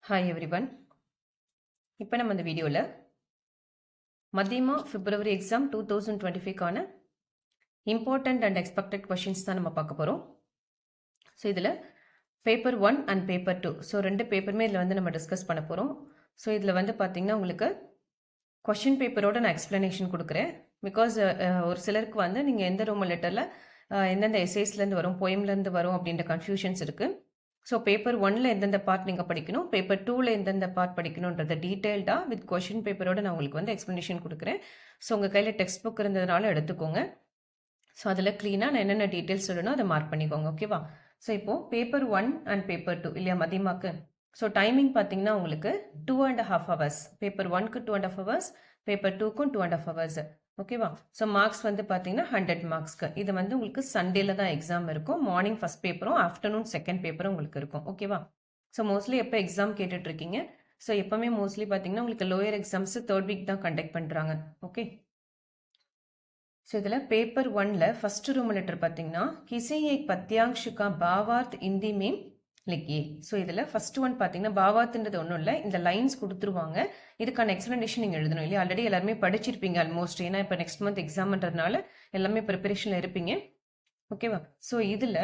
Hi everyone. இப்போ நம்ம இந்த வீடியோவில் மத்தியமா பிப்ரவரி எக்ஸாம் 2025க்கான இம்பார்ட்டன்ட் அண்ட் எக்ஸ்பெக்டட் கொஷின்ஸ் தான் நம்ம பார்க்க போகிறோம். ஸோ இதில் பேப்பர் 1 அண்ட் பேப்பர் 2 ஸோ ரெண்டு பேப்பருமே இதில் வந்து நம்ம டிஸ்கஸ் பண்ண போகிறோம். ஸோ இதில் வந்து பார்த்தீங்கன்னா உங்களுக்கு கொஷின் பேப்பரோட நான் எக்ஸ்ப்ளனேஷன் கொடுக்குறேன். பிகாஸ் ஒரு சிலருக்கு வந்து நீங்கள் எந்த ரோமன் லெட்டரில் எந்தெந்த எஸ்ஏஸ்லேருந்து வரும், போயம்லேருந்து வரும் அப்படின்ற கன்ஃபியூஷன்ஸ் இருக்குது. ஸோ பேப்பர் 1ல் எந்தெந்த பார்ட் நீங்கள் படிக்கணும், பேப்பர் 2ல் எந்தெந்த பார்ட் படிக்கணுன்றதை டீட்டெயில்டாக வித் கொஷின் பேப்பரோட நான் உங்களுக்கு வந்து எக்ஸ்ப்ளனேஷன் கொடுக்குறேன். ஸோ உங்கள் கையில் டெக்ஸ்ட் புக் இருந்ததுனால எடுத்துக்கோங்க. ஸோ அதில் க்ளீனாக நான் என்னென்ன டீட்டெயில்ஸ் சொல்லணும் அதை மார்க் பண்ணிக்கோங்க. ஓகேவா? ஸோ இப்போது பேப்பர் 1 அண்ட் பேப்பர் 2 இல்லையா மதியமாக்கு. ஸோ டைமிங் பார்த்தீங்கன்னா உங்களுக்கு 2.5 hours. பேப்பர் 1க்கு 2.5 hours, பேப்பர் 2க்கும் 2.5 hours. ஓகேவா? ஸோ மார்க்ஸ் வந்து பார்த்தீங்கன்னா 100 மார்க்ஸ்க்கு. இது வந்து உங்களுக்கு சண்டேல தான் எக்ஸாம் இருக்கும். மார்னிங் ஃபர்ஸ்ட் பேப்பரும் ஆஃப்டர்நூன் செகண்ட் பேப்பரும் உங்களுக்கு இருக்கும். ஓகேவா? ஸோ மோஸ்ட்லி எப்போ எக்ஸாம் கேட்டுட்டு இருக்கீங்க? ஸோ எப்பவுமே மோஸ்ட்லி பார்த்தீங்கன்னா உங்களுக்கு லோயர் எக்ஸாம்ஸ் 3rd வீக் தான் கண்டக்ட் பண்ணுறாங்க. ஓகே. ஸோ இதில் பேப்பர் 1ல் ஃபர்ஸ்ட் ரோமன் லெட்டர் பார்த்தீங்கன்னா கிசி ஏக் பத்தியாங்ஷ் கா பாவார்த் இந்தி மேம் லிக்கியே. ஸோ இதில் ஃபர்ஸ்ட் ஒன் பார்த்தீங்கன்னா பாவார்த்துன்றது ஒன்றும் இல்லை, இந்த லைன்ஸ் கொடுத்துருவாங்க. இதுக்கான எக்ஸ்ப்ளனேஷன் நீங்கள் எழுதணும் இல்லையா? ஆல்ரெடி எல்லாருமே படிச்சிருப்பீங்க ஆல்மோஸ்ட். ஏன்னா இப்போ நெக்ஸ்ட் மந்த் எக்ஸாம்ன்றதுனால எல்லாமே ப்ரிப்பரேஷனில் இருப்பீங்க. ஓகேவா? ஸோ இதில்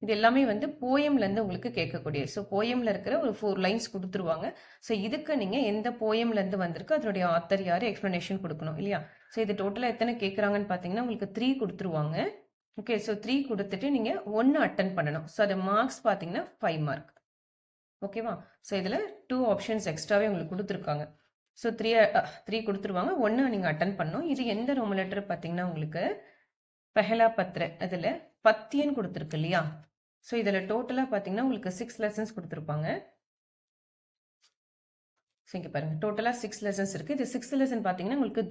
இது எல்லாமே வந்து போயம்லேருந்து உங்களுக்கு கேட்கக்கூடிய. ஸோ போயமில் இருக்கிற ஒரு 4 லைன்ஸ் கொடுத்துருவாங்க. ஸோ இதுக்கு நீங்கள் எந்த போயம்லேருந்து வந்திருக்கு, அதனுடைய ஆத்தர் யார், எக்ஸ்ப்ளனேஷன் கொடுக்கணும் இல்லையா? ஸோ இது டோட்டலாக எத்தனை கேட்குறாங்கன்னு பார்த்தீங்கன்னா உங்களுக்கு 3 கொடுத்துருவாங்க. ஓகே. ஸோ 3 கொடுத்துட்டு நீங்கள் 1 அட்டன் பண்ணணும். ஸோ அது மார்க்ஸ் பார்த்தீங்கன்னா 5 மார்க். ஓகேவா? ஸோ இதில் 2 ஆப்ஷன்ஸ் எக்ஸ்ட்ராவே உங்களுக்கு கொடுத்துருக்காங்க. ஸோ 3 கொடுத்துருவாங்க, 1 நீங்கள் அட்டன் பண்ணணும். இது எந்த ரோமன் லெட்டர் பார்த்தீங்கன்னா உங்களுக்கு பெஹலா பத்ர, அதில் பத்தியன் கொடுத்துருக்கு இல்லையா? ஸோ இதில் டோட்டலாக பார்த்தீங்கன்னா உங்களுக்கு 6 லெசன்ஸ் கொடுத்துருப்பாங்க. ஸோ இங்கே பாருங்கள், டோட்டலாக 6 லெசன்ஸ் இருக்குது. இது 6th லெசன் பார்த்தீங்கன்னா உங்களுக்கு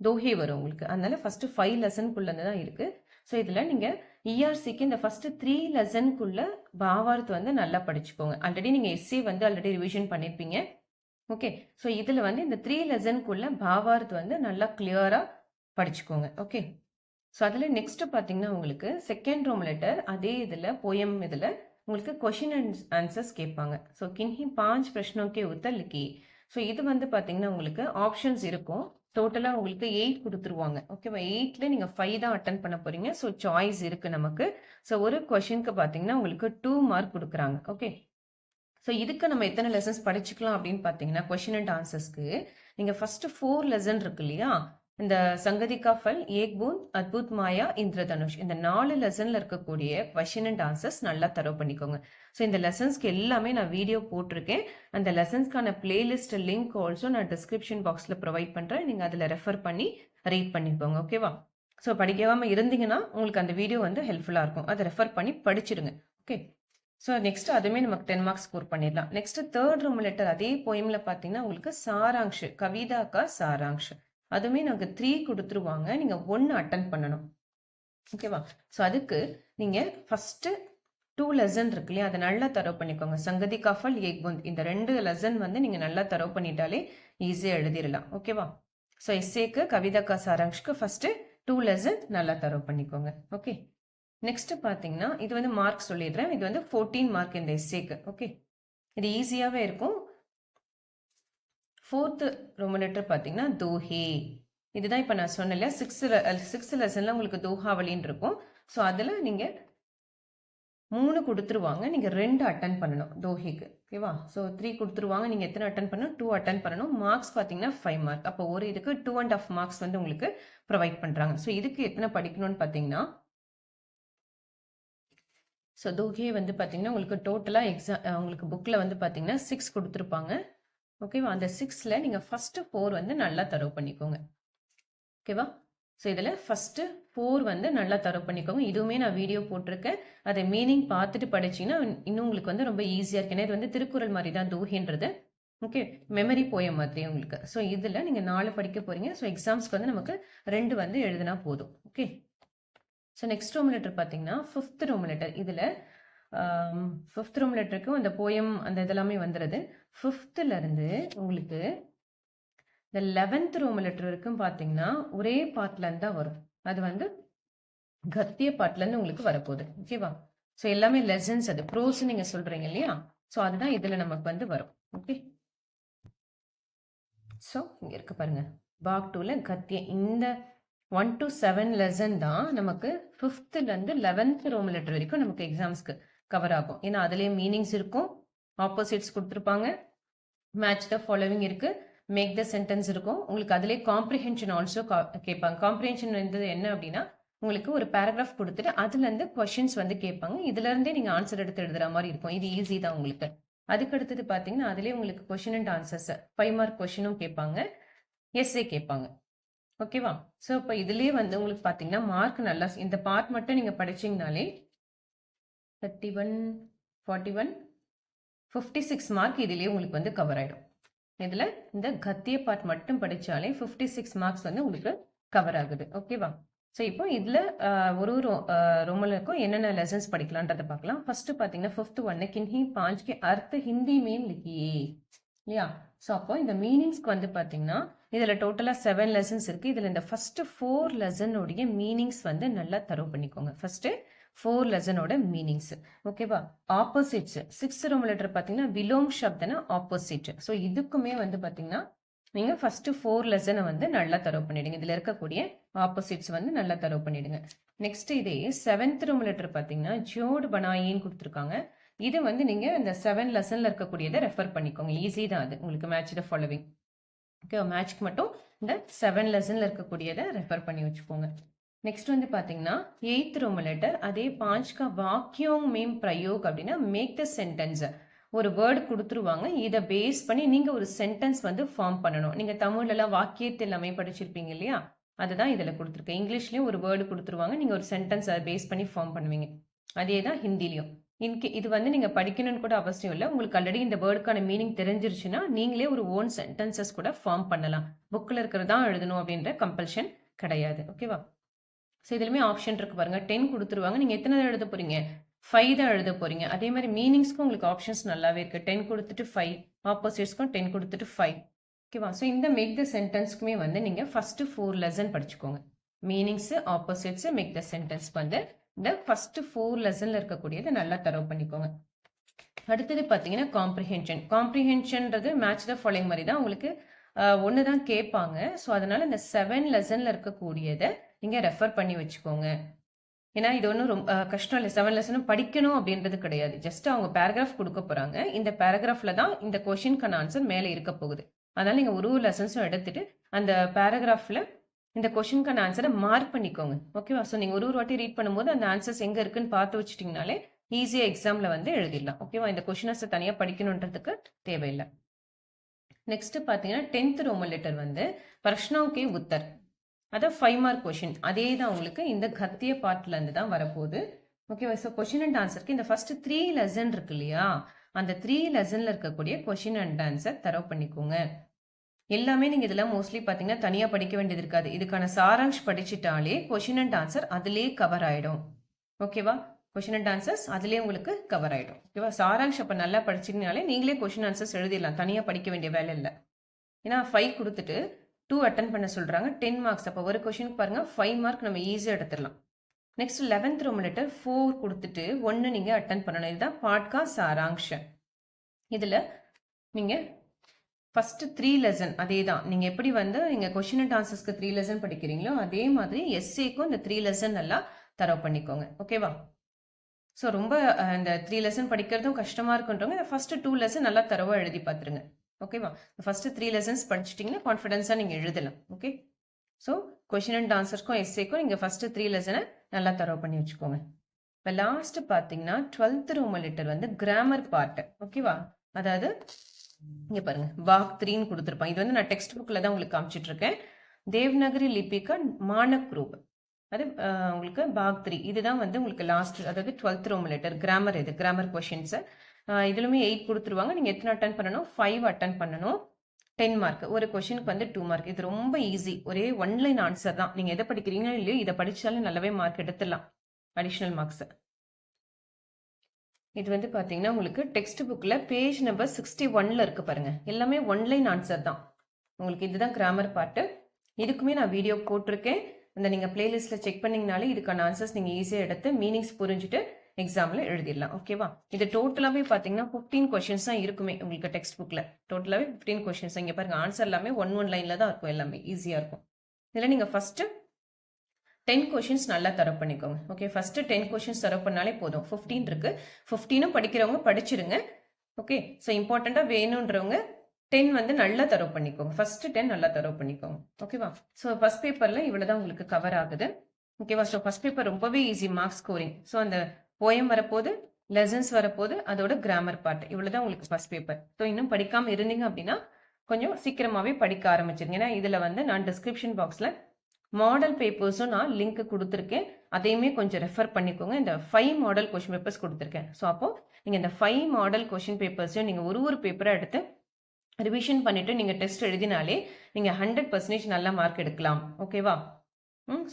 தோஹே வரும் உங்களுக்கு. அதனால ஃபஸ்ட்டு 5 லெசனுக்குள்ளேருந்து தான் இருக்குது. ஸோ இதில் நீங்கள் இஆர்சிக்கு இந்த ஃபஸ்ட்டு 3 லெசனுக்குள்ளே பாவார்த் வந்து நல்லா படிச்சுக்கோங்க. ஆல்ரெடி நீங்கள் எஸ்ஏ வந்து ஆல்ரெடி ரிவிஷன் பண்ணியிருப்பீங்க. ஓகே. ஸோ இதில் வந்து இந்த 3 லெசனுக்குள்ளே பாவார்த் வந்து நல்லா கிளியராக படிச்சுக்கோங்க. ஓகே. ஸோ அதில் நெக்ஸ்ட்டு பார்த்தீங்கன்னா உங்களுக்கு செகண்ட் ரோமன் லெட்டர் அதே இதில் போயம் இதில் உங்களுக்கு கொஷின் அண்ட் ஆன்சர்ஸ் கேட்பாங்க. ஸோ கின்ஹி 5 பிரஷ்னோக்கே உத்தர் லிக்கி. ஸோ இது வந்து பார்த்தீங்கன்னா உங்களுக்கு ஆப்ஷன்ஸ் இருக்கும். டோட்டலாக உங்களுக்கு 8 கொடுத்துருவாங்க. ஓகேவா? 8ல் நீங்கள் 5 தான் அட்டன் பண்ண போகிறீங்க. ஸோ சாய்ஸ் இருக்குது நமக்கு. ஸோ ஒரு கொஷினுக்கு பார்த்தீங்கன்னா உங்களுக்கு 2 மார்க் கொடுக்குறாங்க. ஓகே. ஸோ இதுக்கு நம்ம எத்தனை லெசன்ஸ் படிச்சுக்கலாம் அப்படின்னு பார்த்தீங்கன்னா கொஷின் அண்ட் ஆன்சர்ஸ்க்கு நீங்கள் ஃபஸ்ட்டு 4 லெசன் இருக்கு இல்லையா? இந்த சங்கதிகா ஃபல், ஏக் பூந்த், அத்புத் மாயா, இந்திரதனுஷ், இந்த 4 லெசன்ல இருக்கக்கூடிய கொஷின் அண்ட் ஆன்சர்ஸ் நல்லா தரவு பண்ணிக்கோங்க. ஸோ இந்த லெசன்ஸ்க்கு எல்லாமே நான் வீடியோ போட்டிருக்கேன். அந்த லெசன்ஸ்க்கான பிளேலிஸ்ட் லிங்க் ஆல்சோ நான் டிஸ்கிரிப்ஷன் பாக்ஸில் ப்ரொவைட் பண்ணுறேன். நீங்கள் அதில் ரெஃபர் பண்ணி ரீட் பண்ணிக்கோங்க. ஓகேவா? ஸோ படிக்காமல் இருந்தீங்கன்னா உங்களுக்கு அந்த வீடியோ வந்து ஹெல்ப்ஃபுல்லாக இருக்கும். அதை ரெஃபர் பண்ணி படிச்சிடுங்க. ஓகே. ஸோ நெக்ஸ்ட் அதுவுமே நமக்கு 10 மார்க்ஸ் ஸ்கோர் பண்ணிடலாம். நெக்ஸ்ட் 3rd ரோமன் லெட்டர் அதே போயமில் பார்த்தீங்கன்னா உங்களுக்கு சாராங்ஷ், கவிதாக்கா சாராங்ஷ், அதுவுமே நமக்கு 3 கொடுத்துருவாங்க. நீங்கள் 1 அட்டன் பண்ணணும். ஓகேவா? ஸோ அதுக்கு நீங்கள் ஃபஸ்ட்டு 2 லெசன் இருக்கு இல்லையா? அதை நல்லா தரவு பண்ணிக்கோங்க. சங்கதி காஃபல், ஏக் புந்த், இந்த 2 லெசன் வந்து நீங்கள் நல்லா தரவு பண்ணிட்டாலே ஈஸியாக எழுதிடலாம். ஓகேவா? ஸோ எஸ்ஏக்கு கவிதாக்கா சாராங்ஷ்க்கு ஃபஸ்ட்டு 2 லெசன் நல்லா தரவு பண்ணிக்கோங்க. ஓகே. நெக்ஸ்ட் பார்த்தீங்கன்னா இது வந்து மார்க் சொல்லிடுறேன். இது வந்து 14 மார்க் இந்த எஸ்ஏக்கு. ஓகே. இது ஈஸியாகவே இருக்கும். 4th ரோமன் லெட்டர் பார்த்தீங்கன்னா தோஹே. இதுதான் இப்போ நான் சொன்னல 6th லெசனில் உங்களுக்கு தோஹாவலின்னு இருக்கும். ஸோ அதில் நீங்கள் 3 கொடுத்துருவாங்க, நீங்கள் 2 அட்டன் பண்ணணும் தோஹேக்கு. ஓகேவா? ஸோ 3 கொடுத்துருவாங்க, நீங்கள் எத்தனை அட்டன் பண்ணணும்? 2 அட்டன் பண்ணணும். மார்க்ஸ் பார்த்தீங்கன்னா 5 மார்க். அப்போ ஒரு இதுக்கு 2.5 மார்க்ஸ் வந்து உங்களுக்கு ப்ரொவைட் பண்ணுறாங்க. ஸோ இதுக்கு எத்தனை படிக்கணும்னு பார்த்தீங்கன்னா ஸோ தோஹே வந்து பார்த்தீங்கன்னா உங்களுக்கு டோட்டலாக உங்களுக்கு புக்கில் வந்து பார்த்தீங்கன்னா 6 கொடுத்துருப்பாங்க. ஓகேவா? அந்த 6ல் நீங்கள் ஃபஸ்ட்டு 4 வந்து நல்லா தரவு பண்ணிக்கோங்க. ஓகேவா? ஸோ இதில் ஃபஸ்ட்டு 4 வந்து நல்லா தரவு பண்ணிக்கோங்க. இதுவுமே நான் வீடியோ போட்டிருக்கேன். அதை மீனிங் பார்த்துட்டு படிச்சிங்கன்னா இன்னும் உங்களுக்கு வந்து ரொம்ப ஈஸியாக இருக்கு. ஏன்னா இது வந்து திருக்குறள் மாதிரி தான் தோஹேன்றது. ஓகே. மெமரி போயம் மாதிரி உங்களுக்கு. ஸோ இதில் நீங்கள் 4 படிக்க போகிறீங்க. ஸோ எக்ஸாம்ஸ்க்கு வந்து நமக்கு 2 வந்து எழுதினா போதும். Okay. So next Roman letter பார்த்தீங்கன்னா 5th ரோமன் லெட்டர். இதில் 5th ரோமன் லெட்டருக்கும் அந்த போயம் அந்த இதெல்லாமே வந்துடுது. 5th உங்களுக்கு இந்த 11th ரோமன் லெட்டர் வரைக்கும் பார்த்தீங்கன்னா ஒரே பாட்டிலேருந்து தான் வரும். அது வந்து கத்திய பாட்டிலேருந்து உங்களுக்கு வரப்போகுது. ஓகேவா? ஸோ எல்லாமே லெசன்ஸ், அது ப்ரோஸ் நீங்கள் சொல்கிறீங்க இல்லையா? ஸோ அதுதான் இதில் நமக்கு வந்து வரும். ஓகே, ஸோ இங்கே இருக்க பாருங்க, பாக் 2ல கத்திய இந்த 1 to 7 லெசன் தான் நமக்கு 5th-லேருந்து 11th ரோமன் லெட்டர் வரைக்கும் நமக்கு எக்ஸாம்ஸ்க்கு கவர் ஆகும். ஏன்னா அதுலேயே மீனிங்ஸ் இருக்கும், ஆப்போசிட்ஸ் கொடுத்துருப்பாங்க, மேட்ச் த ஃபாலோவிங் இருக்கு, மேக் த சென்டென்ஸ் இருக்கும். உங்களுக்கு அதிலே காம்ப்ரிஹென்ஷன் ஆல்சோ கேட்பாங்க. காம்ப்ரிஹென்ஷன் வந்து என்ன அப்படின்னா, உங்களுக்கு ஒரு பேராகிராஃப் கொடுத்துட்டு அதுலேருந்து கொஷின்ஸ் வந்து கேட்பாங்க. இதுலேருந்தே நீங்கள் ஆன்சர் எடுத்து எழுதுற மாதிரி இருக்கும். இது ஈஸி தான் உங்களுக்கு. அதுக்கு அடுத்தது பார்த்தீங்கன்னா அதிலே உங்களுக்கு கொஷின் அண்ட் ஆன்சர்ஸ் 5 மார்க் கொஷினும் கேட்பாங்க, எஸ்ஏ கேட்பாங்க. ஓகேவா? ஸோ இப்போ இதுலேயே வந்து உங்களுக்கு பார்த்தீங்கன்னா மார்க் நல்லா இந்த பார்ட் மட்டும் நீங்கள் படிச்சிங்கனாலே 31, 41, 56 மார்க் இதுலேயே உங்களுக்கு வந்து கவர் ஆகிடும். இதில் இந்த கத்திய பார்ட் மட்டும் படித்தாலே 56 மார்க்ஸ் வந்து உங்களுக்கு கவர் ஆகுது. ஓகேவா? ஸோ இப்போ இதில் ஒரு ரோமலுக்கும் என்னென்ன லெசன்ஸ் படிக்கலான்றதை பார்க்கலாம். ஃபர்ஸ்ட் பார்த்தீங்கன்னா 5th ஒன்று கின்ஹி பாஞ்ச்கே அர்த்த ஹிந்தி மேம் லிக்கியே இல்லையா? ஸோ அப்போ இந்த மீனிங்ஸ்க்கு வந்து பார்த்தீங்கன்னா இதில் டோட்டலாக 7 லெசன்ஸ் இருக்குது. இதில் இந்த ஃபர்ஸ்ட் 4 லெசனுடைய மீனிங்ஸ் வந்து நல்லா தரவு பண்ணிக்கோங்க. ஃபர்ஸ்ட் 4 லெசனோட மீனிங்ஸ். ஓகேவா? ஆப்போசிட்ஸ் 6th ரோமன் லெட்டர் பார்த்தீங்கன்னா விலோம் சப்தன ஆப்போசிட். ஸோ இதுக்குமே வந்து பார்த்தீங்கன்னா நீங்கள் ஃபர்ஸ்ட் 4 லெசனை வந்து நல்லா தரவு பண்ணிடுங்க. இதில் இருக்கக்கூடிய ஆப்போசிட்ஸ் வந்து நல்லா தரவு பண்ணிடுங்க. நெக்ஸ்ட் இதே 7th ரோமன் லெட்டர் பார்த்தீங்கன்னா ஜோடு பனாயின்னு கொடுத்துருக்காங்க. இது வந்து நீங்கள் இந்த 7 லெசனில் இருக்கக்கூடியதை ரெஃபர் பண்ணிக்கோங்க. ஈஸி தான் அது உங்களுக்கு. Match the following. ஓகே, மேட்ச்க்கு மட்டும் இந்த 7 லெசனில் இருக்கக்கூடியதை ரெஃபர் பண்ணி வச்சுக்கோங்க. நெக்ஸ்ட் வந்து பார்த்தீங்கன்னா 8th ரோமன் லெட்டர் அதே 5 का வாக்கியம் மேம் பிரயோக் அப்படின்னா மேக் த சென்டென்ஸ். ஒரு வேர்டு கொடுத்துருவாங்க, இதை பேஸ் பண்ணி நீங்கள் ஒரு சென்டென்ஸ் வந்து ஃபார்ம் பண்ணணும். நீங்கள் தமிழ்லாம் வாக்கியத்தை எல்லாமே படிச்சிருப்பீங்க இல்லையா? அதுதான் இதில் கொடுத்துருக்கேன். இங்கிலீஷ்லேயும் ஒரு வேர்டு கொடுத்துருவாங்க, நீங்கள் ஒரு சென்டென்ஸ் அதை பேஸ் பண்ணி ஃபார்ம் பண்ணுவீங்க. அதே தான் ஹிந்திலையும். இது வந்து நீங்கள் படிக்கணும்னு கூட அவசியம் இல்லை. உங்களுக்கு ஆல்ரெடி இந்த வேர்டுக்கான மீனிங் தெரிஞ்சிருச்சுன்னா நீங்களே ஒரு ஓன் சென்டென்சஸ் கூட ஃபார்ம் பண்ணலாம். புக்கில் இருக்கிறதா எழுதணும் அப்படின்ற கம்பல்ஷன் கிடையாது. ஓகேவா? ஸோ இதுலையுமே ஆப்ஷன் இருக்கு பாருங்க. 10 கொடுத்துருவாங்க, நீங்கள் எத்தனை எழுத போறீங்க? 5 தான் எழுத போறீங்க. அதே மாதிரி மீனிங்ஸ்க்கும் உங்களுக்கு ஆப்ஷன்ஸ் நல்லாவே இருக்கு. 10 கொடுத்துட்டு 5, ஆப்போசிட்ஸ்க்கும் 10 கொடுத்துட்டு 5. ஓகேவா? ஸோ இந்த மேக் த சென்டென்ஸ்க்குமே வந்து நீங்கள் ஃபர்ஸ்ட் 4 லெசன் படிச்சுக்கோங்க. Meanings, opposites, make the sentence வந்து இந்த ஃபர்ஸ்ட் 4 லெசன்ல இருக்கக்கூடியதை நல்லா தரவு பண்ணிக்கோங்க. அடுத்தது பார்த்தீங்கன்னா காம்ப்ரிஹென்ஷன். காம்ப்ரிஹென்ஷன்றது மேட்ச் த ஃபாலோயிங் மாதிரி தான் உங்களுக்கு ஒன்று தான் கேட்பாங்க. ஸோ அதனால இந்த 7 லெசனில் இருக்கக்கூடியதை நீங்கள் ரெஃபர் பண்ணி வச்சுக்கோங்க. ஏன்னா இது ஒன்றும் ரொம்ப கஷ்டம் இல்லை. 7 லெசனும் படிக்கணும் அப்படின்றது கிடையாது. ஜஸ்ட் அவங்க பேராகிராஃப் கொடுக்க போகிறாங்க. இந்த பேராகிராஃபில் தான் இந்த கொஷினுக்கான ஆன்சர் மேலே இருக்க போகுது. அதனால் நீங்கள் ஒரு லெசன்ஸும் எடுத்துட்டு அந்த பேராகிராஃபில் இந்த கொஷினுக்கான ஆன்சரை மார்க் பண்ணிக்கோங்க. ஓகேவா? ஸோ நீங்கள் ஒரு வாட்டி ரீட் பண்ணும்போது அந்த ஆன்சர்ஸ் எங்கே இருக்குன்னு பார்த்து வச்சுட்டிங்கனாலே ஈஸியாக எக்ஸாமில் வந்து எழுதிடலாம். ஓகேவா? இந்த கொஷினஸை தனியாக படிக்கணுன்றதுக்கு தேவையில்லை. நெக்ஸ்ட் பார்த்தீங்கன்னா 10th ரோமன் லெட்டர் வந்து பிரஷ்னோக்கே உத்தர். அதான் 5 மார்க் கொஷின். அதே தான் உங்களுக்கு இந்த கத்திய பார்ட்ல இருந்து தான் வரப்போகுது. ஓகேவா? ஸோ கொஷின் அண்ட் ஆன்சருக்கு இந்த ஃபர்ஸ்ட் 3 லெசன் இருக்கு இல்லையா? அந்த 3 லெசன்ல இருக்கக்கூடிய கொஷின் அண்ட் ஆன்சர் தரவு பண்ணிக்கோங்க. எல்லாமே நீங்கள் இதெல்லாம் மோஸ்ட்லி பார்த்தீங்கன்னா தனியாக படிக்க வேண்டியது இருக்காது. இதுக்கான சாராங்ஷ் படிச்சுட்டாலே கொஷின் அண்ட் ஆன்சர் அதிலே கவர் ஆகிடும். ஓகேவா? கொஷின் அண்ட் ஆன்சர்ஸ் அதிலே உங்களுக்கு கவர் ஆகிடும். ஓகேவா? சாராங்ஷ் அப்போ நல்லா படிச்சிங்கனாலே நீங்களே கொஷின் ஆன்சர்ஸ் எழுதிடலாம். தனியாக படிக்க வேண்டிய வேலை இல்லை. ஏன்னா 5 கொடுத்துட்டு 2 அட்டன் பண்ண சொல்கிறாங்க, 10 மார்க்ஸ். அப்போ ஒரு கொஷினுக்கு பாருங்கள் 5 மார்க் நம்ம ஈஸியாக எடுத்துடலாம். நெக்ஸ்ட் 11th ரோமன் லெட்டர் 4 கொடுத்துட்டு 1 நீங்கள் அட்டன் பண்ணணும். இதுதான் பாட்கா சாராங்ஷ். இதில் நீங்கள் ஃபர்ஸ்ட் 3 லெசன் அதே தான். நீங்கள் எப்படி வந்து நீங்கள் கொஷின் அண்ட் ஆன்சர்ஸ்க்கு 3 லெசன் படிக்கிறீங்களோ அதே மாதிரி எஸ்ஏக்கும் இந்த 3 லெசன் நல்லா தரவு பண்ணிக்கோங்க. ஓகேவா? ஸோ ரொம்ப இந்த 3 லெசன் படிக்கிறதும் கஷ்டமாக இருக்குன்றவங்க இந்த ஃபர்ஸ்ட் 2 லெசன் நல்லா தரவாக எழுதி பார்த்துருங்க. ஓகேவா? ஃபர்ஸ்ட் 3 லெசன்ஸ் படிச்சிட்டிங்கன்னா கான்ஃபிடென்ஸாக நீங்கள் எழுதலாம். ஓகே, ஸோ கொஷின் அண்ட் ஆன்சர்ஸ்க்கும் எஸ்ஏக்கும் நீங்கள் ஃபர்ஸ்ட் 3 லெசனை நல்லா தரவு பண்ணி வச்சுக்கோங்க. இப்போ லாஸ்ட் பார்த்தீங்கன்னா 12th ரோமன் லெட்டர் வந்து கிராமர் பார்ட். ஓகேவா? அதாவது இங்கே பாருங்க, பாக் 3ன்னு கொடுத்துருப்பாங்க. இது வந்து நான் டெக்ஸ்ட் புக்கில் தான் உங்களுக்கு காமிச்சிட்டு இருக்கேன். தேவ்நகரி லிபிகா மானக் ரூப். அது உங்களுக்கு பாக் 3. இதுதான் வந்து உங்களுக்கு லாஸ்ட், அதாவது 12th ரோமன் லெட்டர் கிராமர். இது கிராமர் கொஷின்ஸு. இதுலுமே 8 கொடுத்துருவாங்க. நீங்கள் எத்தனை அட்டன் பண்ணணும்? 5 அட்டன் பண்ணணும். 10 மார்க். ஒரு கொஷினுக்கு வந்து 2 மார்க். இது ரொம்ப ஈஸி. ஒரே 1 லைன் ஆன்சர் தான். நீங்கள் எதை படிக்கிறீங்களோ இல்லையோ இதை படித்தாலும் நல்லாவே மார்க் எடுத்துடலாம், அடிஷ்னல் மார்க்ஸ். இது வந்து பார்த்தீங்கன்னா உங்களுக்கு டெக்ஸ்ட் புக்கில் பேஜ் நம்பர் 61ல் இருக்குது பாருங்கள். எல்லாமே 1 லைன் ஆன்சர் தான். உங்களுக்கு இதுதான் கிராமர் பார்ட்டு. இதுக்குமே நான் வீடியோ போட்டிருக்கேன். அந்த நீங்கள் பிளேலிஸ்ட்டில் செக் பண்ணிங்கனாலே இதுக்கான ஆன்சர்ஸ் நீங்கள் ஈஸியாக எடுத்து மீனிங்ஸ் புரிஞ்சுட்டு எக்ஸாமில் எழுதிடலாம். ஓகேவா? இது டோட்டலாகவே பார்த்தீங்கன்னா 15 கொஷின்ஸ் தான் இருக்குமே உங்களுக்கு டெக்ஸ்ட் புக்கில். டோட்டலாகவே 15 கொஷின்ஸ். இங்கே பாருங்கள், ஆன்சர் எல்லாமே ஒன் லைனில் தான் இருக்கும். எல்லாமே ஈஸியாக இருக்கும். இதில் நீங்கள் ஃபஸ்ட்டு 10 கொஷின்ஸ் நல்லா தரவு பண்ணிக்கோங்க. ஓகே, ஃபஸ்ட்டு 10 கொஷின்ஸ் தரவு பண்ணாலே போதும். 15 இருக்குது. 15ம் படிக்கிறவங்க படிச்சிருங்க. ஓகே, ஸோ இம்பார்ட்டண்ட்டாக வேணுன்றவங்க 10 வந்து நல்லா தரவு பண்ணிக்கோங்க. ஃபர்ஸ்ட் 10 நல்லா தரவு பண்ணிக்கோங்க. ஓகேவா? ஸோ ஃபர்ஸ்ட் பேப்பரில் இவ்வளோ தான் உங்களுக்கு கவர் ஆகுது. ஓகேவா? ஸோ ஃபர்ஸ்ட் பேப்பர் ரொம்பவே ஈஸி மார்க் ஸ்கோரிங். ஸோ அந்த போயம் வரப்போது, லெசன்ஸ் வரப்போது, அதோட கிராமர் பார்ட், இவ்வளோ தான் உங்களுக்கு ஃபர்ஸ்ட் பேப்பர். ஸோ இன்னும் படிக்காமல் இருந்தீங்க அப்படின்னா கொஞ்சம் சீக்கிரமாகவே படிக்க ஆரம்பிச்சிருங்க. ஏன்னா இதில் வந்து நான் டிஸ்கிரிப்ஷன் பாக்ஸில் மாடல் பேப்பர்ஸும் நான் லிங்க் கொடுத்துருக்கேன். அதையுமே கொஞ்சம் ரெஃபர் பண்ணிக்கோங்க. இந்த 5 மாடல் கொஷின் பேப்பர்ஸ் கொடுத்துருக்கேன். ஸோ அப்போது நீங்கள் இந்த 5 மாடல் கொஷின் பேப்பர்ஸையும் நீங்கள் ஒரு பேப்பரை எடுத்து ரிவிஷன் பண்ணிவிட்டு நீங்கள் டெஸ்ட் எழுதினாலே நீங்கள் 100% நல்ல மார்க் எடுக்கலாம். ஓகேவா?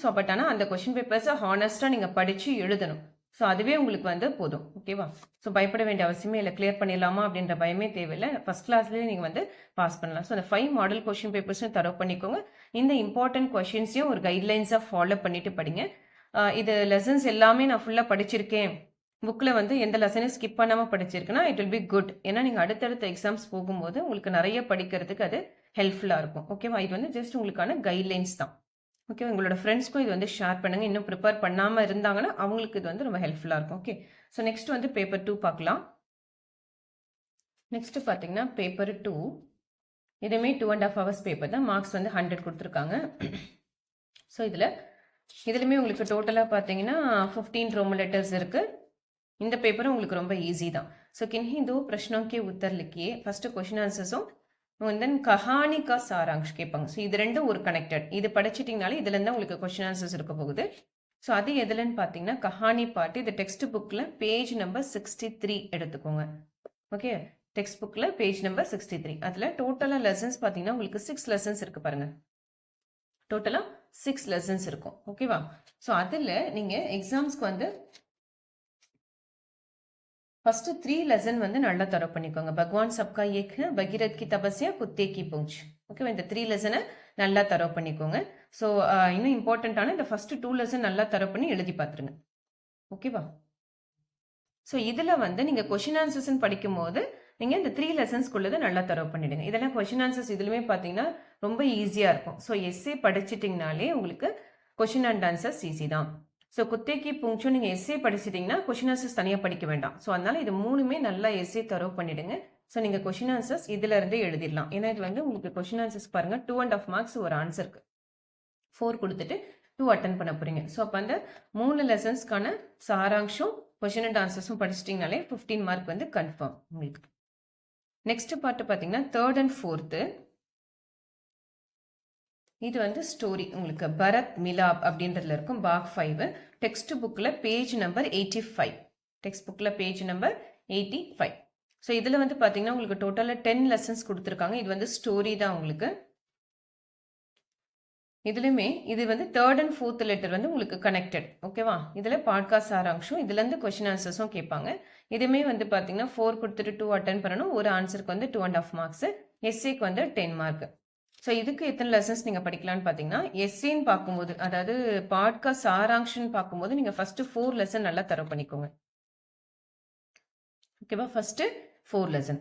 ஸோ பட் ஆனால் அந்த கொஷின் பேப்பர்ஸை ஹானஸ்ட்டாக நீங்கள் படித்து எழுதணும். ஸோ அதுவே உங்களுக்கு வந்து போதும். ஓகேவா? ஸோ பயப்பட வேண்டிய அவசியமே இல்லை. கிளியர் பண்ணிடலாமா அப்படின்ற பயமே தேவையில்லை. ஃபஸ்ட் கிளாஸ்லேயே நீங்கள் வந்து பாஸ் பண்ணலாம். ஸோ அந்த 5 மாடல் கொஷின் பேப்பர்ஸும் தரவு பண்ணிக்கோங்க. இந்த இம்பார்ட்டன்ட் கொஷின்ஸையும் ஒரு கைட்லைன்ஸாக ஃபாலோ பண்ணிட்டு படிங்க. இது லெசன்ஸ் எல்லாமே நான் ஃபுல்லாக படிச்சிருக்கேன், புக்கில் வந்து எந்த லெசனையும் ஸ்கிப் பண்ணாமல் படிச்சிருக்குன்னா இட் வில் பி குட். ஏன்னா நீங்கள் அடுத்தடுத்த எக்ஸாம்ஸ் போகும்போது உங்களுக்கு நிறைய படிக்கிறதுக்கு அது ஹெல்ப்ஃபுல்லாக இருக்கும். ஓகேவா? இது வந்து ஜஸ்ட் உங்களுக்கான கைட்லைன்ஸ் தான். ஓகே, உங்களோட ஃப்ரெண்ட்ஸ்க்கும் இது வந்து ஷேர் பண்ணுங்கள். இன்னும் ப்ரிப்பேர் பண்ணாமல் இருந்தாங்கன்னா அவங்களுக்கு இது வந்து ரொம்ப ஹெல்ப்ஃபுல்லாக இருக்கும். ஓகே, ஸோ நெக்ஸ்ட் வந்து பேப்பர் 2 பார்க்கலாம். நெக்ஸ்ட் பார்த்தீங்கன்னா பேப்பர் 2 இதுவுமே 2.5 hours பேப்பர் தான். மார்க்ஸ் வந்து 100 கொடுத்துருக்காங்க. ஸோ இதுலையுமே உங்களுக்கு டோட்டலாக பார்த்தீங்கன்னா 15 ரோமன் லெட்டர்ஸ் இருக்குது. இந்த பேப்பரும் உங்களுக்கு ரொம்ப ஈஸி தான். ஸோ किन्हीं दो प्रश्नों के उत्तर लिखिए. ஃபர்ஸ்ட் கொஸ்டின் ஆன்சர்ஸும் தென் கஹானி கா சாராங்ஷ் கேட்பாங்க. ஸோ இது ரெண்டும் ஒரு கனெக்டட். இது படிச்சிட்டிங்கனாலே இதுலேருந்து உங்களுக்கு கொஸ்டின் ஆன்சர்ஸ் இருக்க போகுது. ஸோ அது எதுலன்னு பார்த்தீங்கன்னா கஹானி பாட்டு. இது டெக்ஸ்ட் புக்கில் பேஜ் நம்பர் 63 எடுத்துக்கோங்க. ஓகே, டெக்ஸ்ட் புக்கில் பேஜ் நம்பர் 63. அதில் டோட்டலாக லெசன்ஸ் பார்த்தீங்கன்னா உங்களுக்கு 6 லெசன்ஸ் இருக்குது பாருங்கள். டோட்டலாக 6 லெசன்ஸ் இருக்கும். ஓகேவா? ஸோ அதில் நீங்கள் எக்ஸாம்ஸ்க்கு வந்து ஃபர்ஸ்ட் 3 லெசன் வந்து நல்லா தரவு பண்ணிக்கோங்க. பகவான் சப்கா ஏக் ஹை, பகீரத் கி தபஸ்யா, குத்தே கி பூஞ்ச். ஓகேவா? இந்த 3 லெசனை நல்லா தரவு பண்ணிக்கோங்க. ஸோ இன்னும் இம்பார்ட்டண்ட்டான இந்த ஃபர்ஸ்ட் 2 லெசன் நல்லா தரவு பண்ணி எழுதி பார்த்துருங்க. ஓகேவா? ஸோ இதில் வந்து நீங்கள் கொஷின் ஆன்சர்ஸ்ன்னு படிக்கும்போது நீங்கள் இந்த 3 லெசன்ஸ்குள்ளதை நல்லா தரவு பண்ணிடுங்க. இதெல்லாம் கொஷின் ஆன்சர்ஸ் இதுலையுமே பார்த்தீங்கன்னா ரொம்ப ஈஸியாக இருக்கும். ஸோ எஸ்ஏ படிச்சிட்டிங்கனாலே உங்களுக்கு கொஷின் அண்ட் ஆன்சர்ஸ் ஈஸி தான். ஸோ குத்தேக்கி பூங்கும் நீங்கள் எஸ்ஏ படிச்சிட்டிங்கன்னா கொஷின் ஆன்சர்ஸ் தனியாக படிக்க வேண்டாம். ஸோ அதனால் இது 3மே நல்லா எஸ்ஏ தரவு பண்ணிவிடுங்க. ஸோ நீங்கள் கொஷின் ஆன்சர்ஸ் இதிலிருந்தே எழுதிடலாம். ஏன்னா இது வந்து உங்களுக்கு கொஷின் ஆன்சர்ஸ் பாருங்கள் 2.5 marks ஒரு ஆன்சருக்கு 4 கொடுத்துட்டு 2 அட்டன் பண்ண போகிறீங்க. ஸோ அப்போ அந்த 3 லெசன்ஸ்க்கான சாராங்ஷம் கொஷின் அண்ட் ஆன்சர்ஸும் படிச்சிட்டிங்கனாலே 15 mark வந்து கன்ஃபார்ம் உங்களுக்கு. நெக்ஸ்ட் பார்ட்டு பார்த்தீங்கன்னா 3rd and 4th. இது வந்து ஸ்டோரி உங்களுக்கு பரத் மிலாப் அப்படின்றதுல இருக்கும். பாக் 5 டெக்ஸ்ட் புக்கில் பேஜ் நம்பர் 85. டெக்ஸ்ட் புக்கில் பேஜ் நம்பர் 85. ஸோ இதில் வந்து பார்த்தீங்கன்னா உங்களுக்கு டோட்டலாக 10 லெசன்ஸ் கொடுத்துருக்காங்க. இது வந்து ஸ்டோரி தான் உங்களுக்கு. இதுலையுமே இது வந்து 3rd and 4th லெட்டர் வந்து உங்களுக்கு கனெக்டட். ஓகேவா? இதில் பாட்காஸ்ட் சாராங்ஷம் இதுலேருந்து கொஷின் ஆன்சர்ஸும் கேட்பாங்க. இதுவுமே வந்து பார்த்தீங்கன்னா 4 கொடுத்துட்டு 2 அட்டன் பண்ணணும். ஒரு ஆன்சருக்கு வந்து 2.5 marks. எஸ்ஏக்கு வந்து 10 mark. ஸோ இதுக்கு எத்தனை லெசன்ஸ் நீங்கள் படிக்கலான்னு பார்த்தீங்கன்னா எஸ்ஏன்னு பார்க்கும்போது, அதாவது பாட்காஸ்ட் சாராங்ஷன் பார்க்கும்போது நீங்கள் ஃபர்ஸ்ட் 4 லெசன் நல்லா தரவு பண்ணிக்கோங்க. ஓகேவா? First 4 lesson.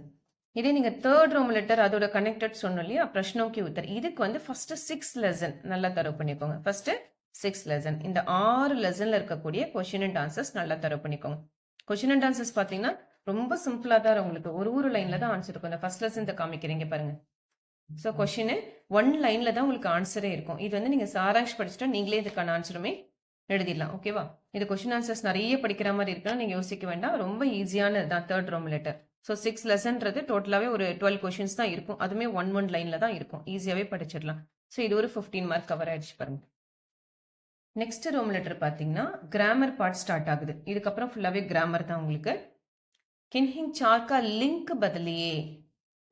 இதே நீங்கள் 3rd ரோமன் லெட்டர் அதோட கனெக்டட் சொன்னோம் இல்லையா, பிரஷ்னோக்கி உத்தர், இதுக்கு வந்து ஃபர்ஸ்ட் 6 லெசன் நல்லா தரவு பண்ணிக்கோங்க. First 6 lesson. இந்த 6 லெசன்ல இருக்கக்கூடிய கொஷின் அண்ட் ஆன்சர்ஸ் நல்லா தரவு பண்ணிக்கோங்க. கொஷின் அண்ட் ஆன்சர்ஸ் பார்த்தீங்கன்னா ரொம்ப சிம்பிளாக தான் உங்களுக்கு ஒரு லைனில் தான் ஆன்சர் இருக்கும். இந்த ஃபர்ஸ்ட் லெசன் காமிக்கிறீங்க பாருங்க. ஸோ கொஷின் 1 லைனில் தான் உங்களுக்கு ஆன்சரே இருக்கும். இது வந்து நீங்கள் சாராங்ஷ் படிச்சுட்டா நீங்களே இதுக்கான ஆன்சருமே எழுதிடலாம். ஓகேவா? இது கொஷின் ஆன்சர்ஸ் நிறைய படிக்கிற மாதிரி இருக்குன்னா நீங்கள் யோசிக்க வேண்டாம். ரொம்ப ஈஸியானது தான் 3rd ரோமன் லெட்டர். ஸோ 6 லெசன்றது டோட்டலாகவே ஒரு 12 கொஷின்ஸ் தான் இருக்கும். அதுவுமே 1 லைனில் தான் இருக்கும். ஈஸியாகவே படிச்சிடலாம். ஸோ இது ஒரு 15 mark கவர் ஆயிடுச்சு பாருங்க. நெக்ஸ்ட் ரோமன் லெட்டர் பார்த்தீங்கன்னா கிராமர் பார்ட் ஸ்டார்ட் ஆகுது. இதுக்கப்புறம் ஃபுல்லாகவே கிராமர் தான் உங்களுக்கு. கின்ஹிங் சார்கா லிங்க் பதிலியே.